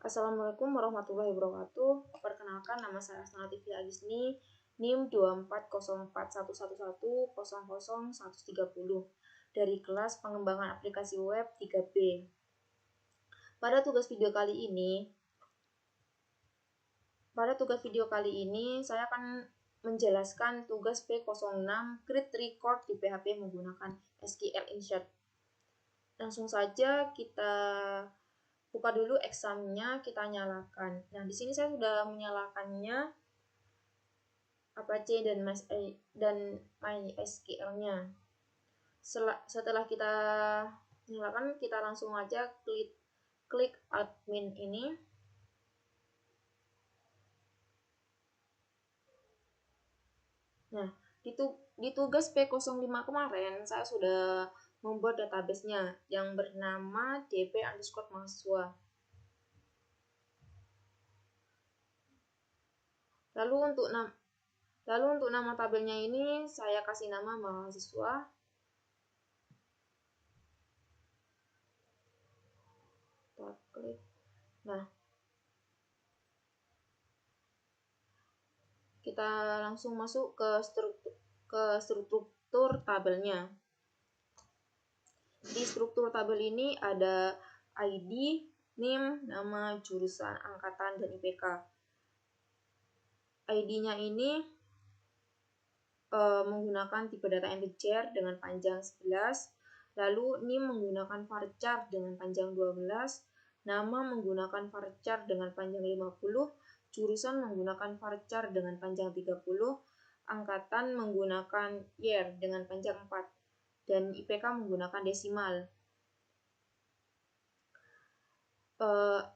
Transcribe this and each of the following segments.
Assalamualaikum warahmatullahi wabarakatuh. Perkenalkan, nama saya Asnal Tifi Agisni, NIM 2404111000130 dari kelas pengembangan aplikasi web 3B. Pada tugas video kali ini saya akan menjelaskan tugas P06 Create Record di PHP menggunakan SQL Insert. Langsung saja kita buka dulu examnya, kita nyalakan. Nah, di sini saya sudah menyalakannya Apache dan MySQL-nya. Setelah kita nyalakan, kita langsung aja klik admin ini. Nah, di tugas P05 kemarin saya sudah membuat database-nya yang bernama dp_mahasiswa. Lalu untuk nama tabelnya ini saya kasih nama mahasiswa. Kita klik. Nah, kita langsung masuk ke struktur tabelnya. Di struktur tabel ini ada ID, NIM, nama, jurusan, angkatan, dan IPK. ID-nya ini menggunakan tipe data integer dengan panjang 11, lalu NIM menggunakan varchar dengan panjang 12, nama menggunakan varchar dengan panjang 50, jurusan menggunakan varchar dengan panjang 30, angkatan menggunakan year dengan panjang 4, dan IPK menggunakan desimal.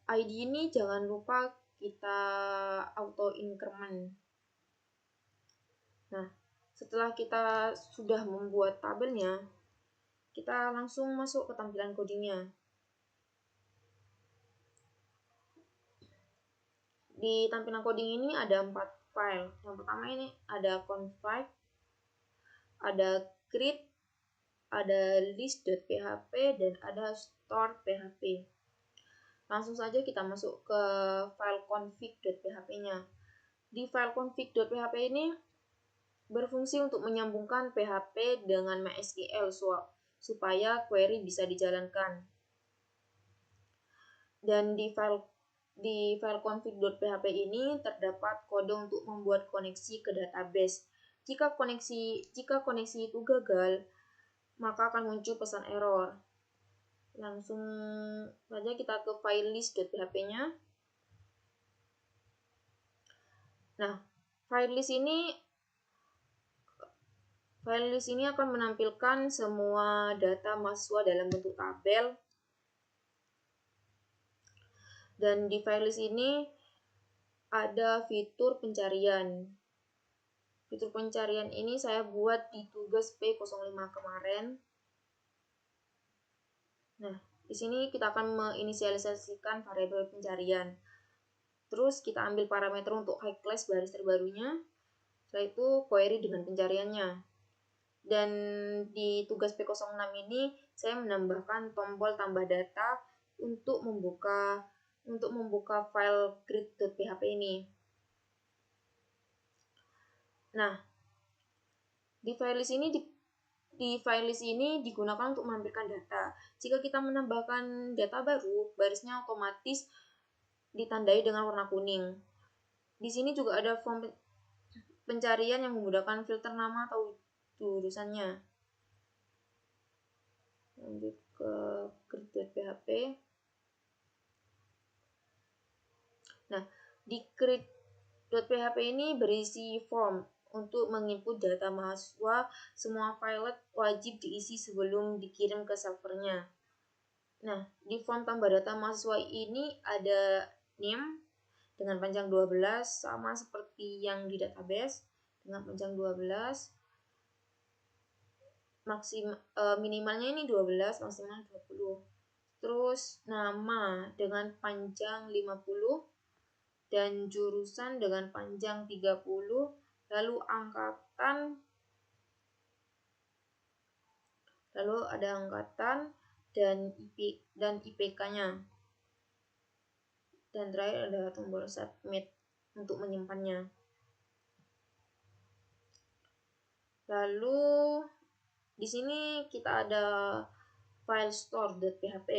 ID ini jangan lupa kita auto increment. Nah, setelah kita sudah membuat tabelnya, kita langsung masuk ke tampilan codingnya. Di tampilan coding ini ada 4 file. Yang pertama ini ada config, ada create, ada list.php, dan ada store.php. Langsung saja kita masuk ke file config.php-nya. Di file config.php ini berfungsi untuk menyambungkan PHP dengan MySQL supaya query bisa dijalankan. Dan di file config.php ini terdapat kode untuk membuat koneksi ke database. Jika koneksi itu gagal, maka akan muncul pesan error. Langsung saja kita ke file list.php-nya. Nah, file list ini akan menampilkan semua data mahasiswa dalam bentuk tabel. Dan di file list ini ada fitur pencarian. Fitur pencarian ini saya buat di tugas P05 kemarin. Nah, di sini kita akan menginisialisasikan variabel pencarian. Terus kita ambil parameter untuk high class baris terbarunya. Setelah itu query dengan pencariannya. Dan di tugas P06 ini saya menambahkan tombol tambah data untuk membuka file create.php ini. Nah, di file list ini digunakan untuk menampilkan data. Jika kita menambahkan data baru, barisnya otomatis ditandai dengan warna kuning. Di sini juga ada form pencarian yang menggunakan filter nama atau jurusannya. Lanjut ke create.php. Nah, di create.php ini berisi form untuk menginput data mahasiswa. Semua file wajib diisi sebelum dikirim ke servernya. Nah, di form tambah data mahasiswa ini ada NIM dengan panjang 12, sama seperti yang di database dengan panjang 12. Minimalnya ini 12, maksimal 20. Terus nama dengan panjang 50 dan jurusan dengan panjang 30, lalu angkatan, lalu ada angkatan dan IPK-nya. Dan terakhir ada tombol submit untuk menyimpannya. Lalu di sini kita ada file store.php.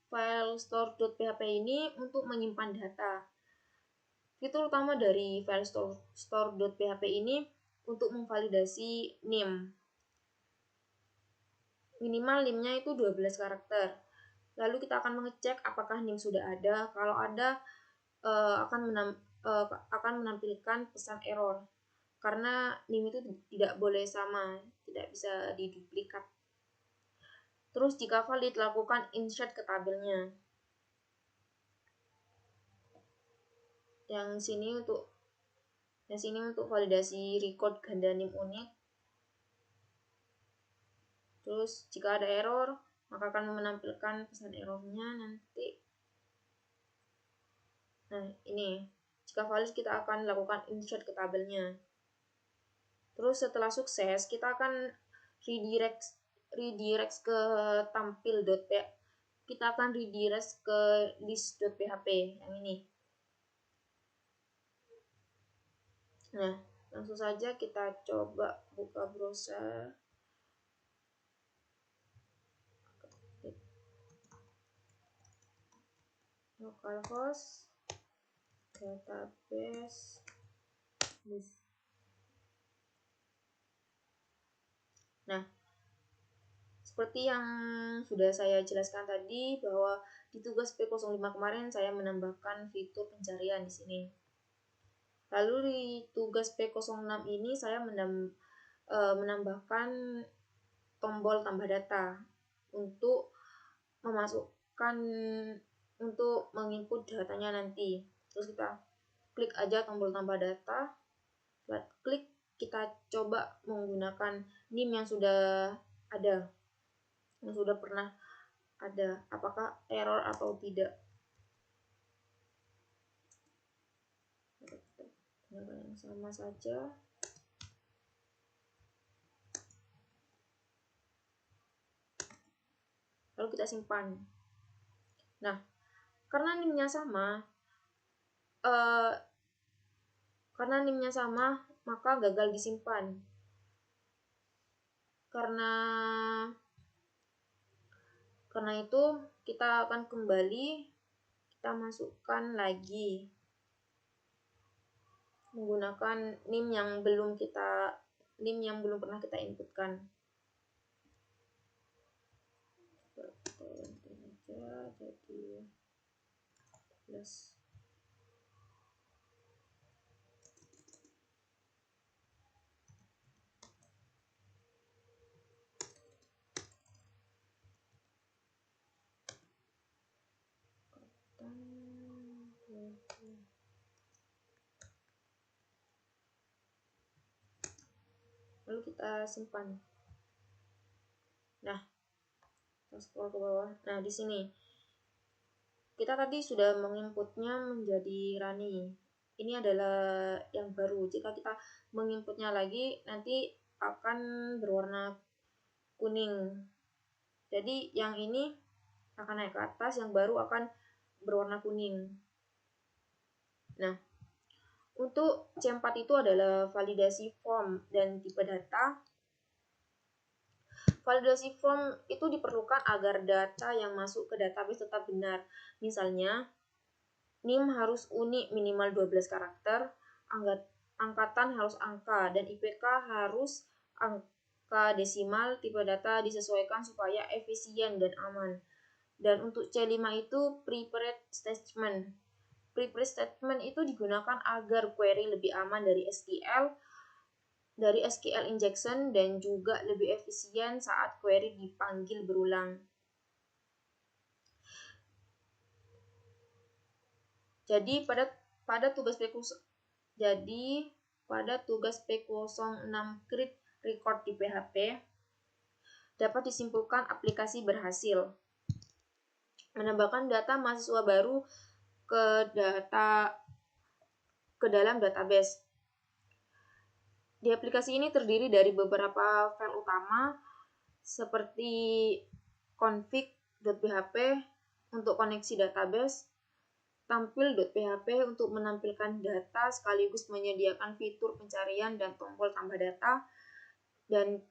File store.php ini untuk menyimpan data. Fitur utama dari file store.php ini untuk memvalidasi NIM. Minimal NIM-nya itu 12 karakter. Lalu kita akan mengecek apakah NIM sudah ada. Kalau ada, akan menampilkan pesan error. Karena NIM itu tidak boleh sama, tidak bisa diduplikat. Terus jika valid, lakukan insert ke tabelnya. Yang sini untuk validasi record ganda NIM unik. Terus jika ada error, maka akan menampilkan pesan errornya nanti. Nah, ini. Jika valid, kita akan lakukan insert ke tabelnya. Terus setelah sukses, kita akan redirect ke tampil.php. Kita akan redirect ke list.php yang ini. Nah, langsung saja kita coba buka browser. Localhost database list. Nah, seperti yang sudah saya jelaskan tadi, bahwa di tugas P05 kemarin saya menambahkan fitur pencarian di sini. Lalu di tugas P06 ini saya menambahkan tombol tambah data untuk menginput datanya nanti. Terus kita klik aja tombol tambah data. Setelah klik, kita coba menggunakan NIM yang sudah ada, yang sudah pernah ada, apakah error atau tidak. Gunakan yang sama saja. Lalu kita simpan. Nah, karena NIM-nya sama, maka gagal disimpan. Karena itu kita akan kembali, kita masukkan lagi menggunakan NIM yang belum pernah kita inputkan. Jadi plus. Lalu kita simpan. Nah, kita scroll ke bawah. Nah, di sini kita tadi sudah menginputnya menjadi runny. Ini adalah yang baru. Jika kita menginputnya lagi, nanti akan berwarna kuning. Jadi yang ini akan naik ke atas, yang baru akan berwarna kuning. Nah, untuk C4 itu adalah validasi form dan tipe data. Validasi form itu diperlukan agar data yang masuk ke database tetap benar. Misalnya, NIM harus unik minimal 12 karakter, angkatan harus angka, dan IPK harus angka desimal. Tipe data disesuaikan supaya efisien dan aman. Dan untuk C5 itu prepared statement. Prepared statement itu digunakan agar query lebih aman dari SQL injection, dan juga lebih efisien saat query dipanggil berulang. Jadi pada tugas P06 create record di PHP dapat disimpulkan aplikasi berhasil menambahkan data mahasiswa baru ke dalam database. Di aplikasi ini terdiri dari beberapa file utama seperti config.php untuk koneksi database, tampil.php untuk menampilkan data sekaligus menyediakan fitur pencarian dan tombol tambah data, dan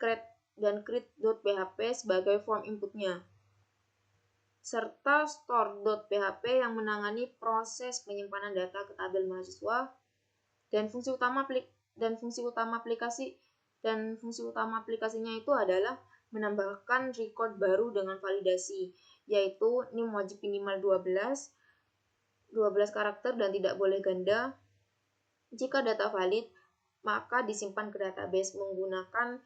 create.php sebagai form inputnya, serta store.php yang menangani proses penyimpanan data ke tabel mahasiswa, dan fungsi utama aplikasinya itu adalah menambahkan record baru dengan validasi, yaitu nim wajib minimal 12 karakter dan tidak boleh ganda. Jika data valid, maka disimpan ke database menggunakan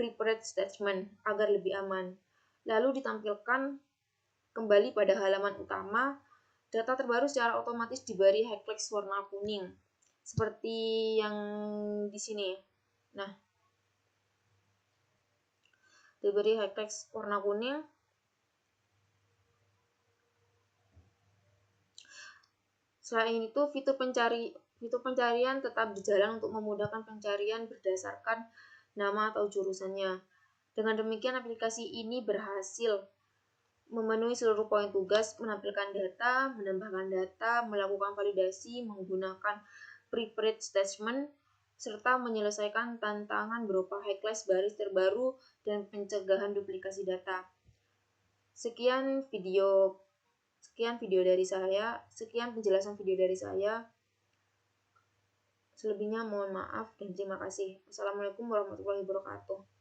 prepared statement agar lebih aman. Lalu ditampilkan kembali pada halaman utama. Data terbaru secara otomatis diberi hashtags warna kuning, seperti yang di sini. Nah, diberi hashtags warna kuning. Selain itu, fitur pencarian tetap berjalan untuk memudahkan pencarian berdasarkan nama atau jurusannya. Dengan demikian, aplikasi ini berhasil memenuhi seluruh poin tugas, menampilkan data, menambahkan data, melakukan validasi menggunakan prepared statement, serta menyelesaikan tantangan berupa hashtags baris terbaru dan pencegahan duplikasi data. Sekian penjelasan video dari saya. Selebihnya mohon maaf dan terima kasih. Wassalamualaikum warahmatullahi wabarakatuh.